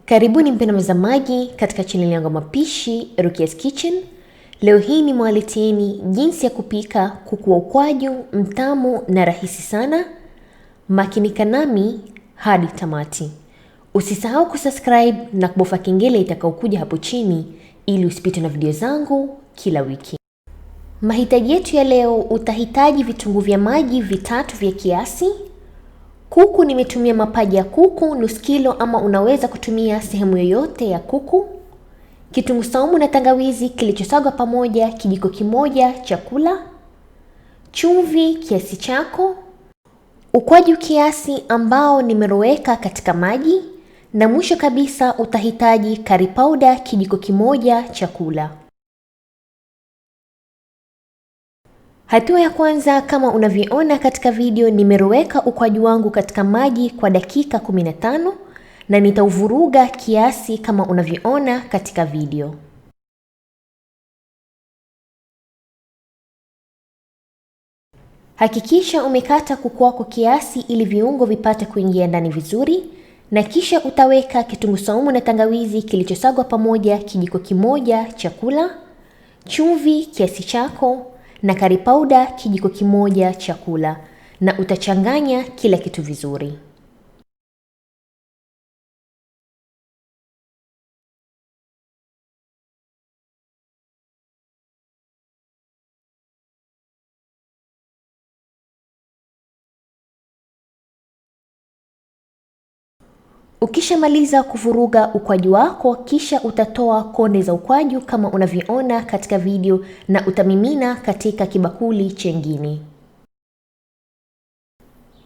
Karibuni mpendwa mtazamaji katika channel yangu mapishi Rukias Kitchen. Leo hii nimewaleteeni jinsi ya kupika kuku wa ukwaju mtamu na rahisi sana. Makinika nami hadi tamati. Usisahau kusubscribe na kubofya kengele itakayokuja hapo chini ili usipitwe na video zangu kila wiki. Mahitaji yetu ya leo, utahitaji vitunguu vya maji 3 vya kiasi. Kuku nimetumia mapaja ya kuku nusu kilo, ama unaweza kutumia sehemu yoyote ya kuku. Kitunguu saumu na tangawizi kilichosagwa pamoja kijiko kimoja chakula. Chumvi kiasi chako. Ukwaju kiasi ambao nimeroweka katika maji. Na mwisho kabisa utahitaji curry powder kijiko kimoja chakula. Hatua ya kwanza, kama unavyoona katika video, nimeroweka ukwaju wangu katika maji kwa dakika 15 na nitauvuruga kiasi kama unavyoona katika video. Hakikisha umekata kuku wako kiasi ili viungo vipate kuingia ndani vizuri, na kisha utaweka kitunguu saumu na tangawizi kilichosagwa pamoja kijiko kimoja chakula, chumvi kiasi chako na curry powder kijiko kimoja chakula, na utachanganya kila kitu vizuri. Ukishamaliza kuvuruga ukwaju wako, kisha utatoa konde za ukwaju kama unavyoona katika video na utamimina katika kibakuli chengine.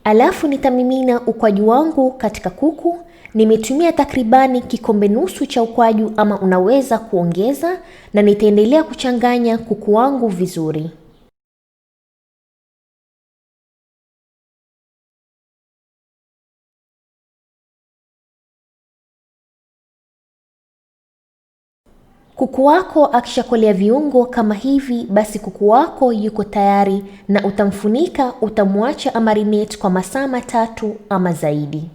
Alafu nitamimina ukwaju wangu katika kuku. Nimetumia takribani kikombe nusu cha ukwaju, ama unaweza kuongeza, na nitaendelea kuchanganya kuku wangu vizuri. Kuku wako akishakolea viungo kama hivi, basi kuku wako yuko tayari, na utamfunika, utamwacha amarinate kwa masaa 3 ama zaidi.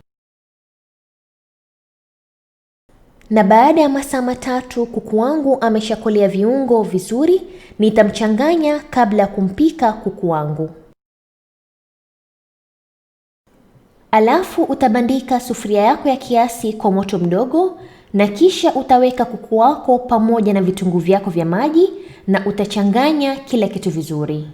Na baada ya masaa 3 kuku wangu ameshakolea viungo vizuri, nitamchanganya kabla ya kumpika kuku wangu. Alafu utabandika sufuria yako ya kiasi kwa moto mdogo, na kisha utaweka kuku wako pamoja na vitunguu vyako vya maji, na utachanganya kila kitu vizuri.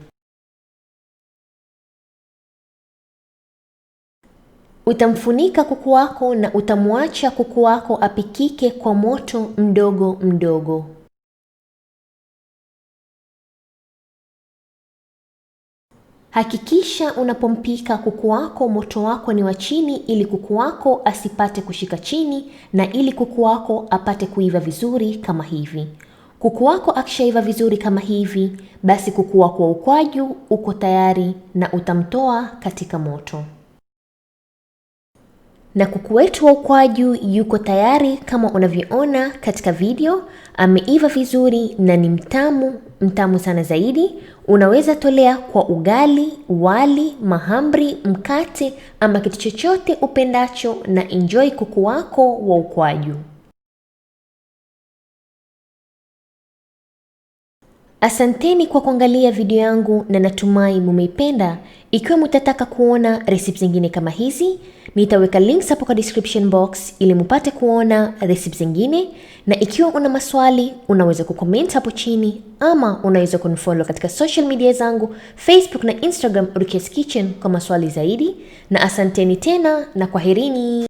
Utamfunika kuku wako na utamwacha kuku wako apikike kwa moto mdogo mdogo. Hakikisha unapompika kuku wako moto wako ni wa chini, ili kuku wako asipate kushika chini, na ili kuku wako apate kuiva vizuri kama hivi. Kuku wako akishaiva vizuri kama hivi, basi kuku wako wa ukwaju uko tayari, na utamtoa katika moto. Na kuku wetu wa ukwaju yuko tayari kama unavyoona katika video. Ameiva vizuri na ni mtamu sana zaidi. Unaweza tolea kwa ugali, wali, mahamri, mkate ama kitu chochote upendacho, na enjoy kuku wako wa ukwaju. Asanteni kwa kuangalia video yangu na natumai mumeipenda. Ikiwa mtataka kuona recipes zingine kama hizi, nitaweka links hapo kwa description box ili mupate kuona recipes zingine. Na ikiwa una maswali, unaweza kucomment hapo chini, ama unaweza kunifollow katika social media zangu Facebook na Instagram Rukias Kitchen kwa maswali zaidi. Na asanteni tena na kwaherini.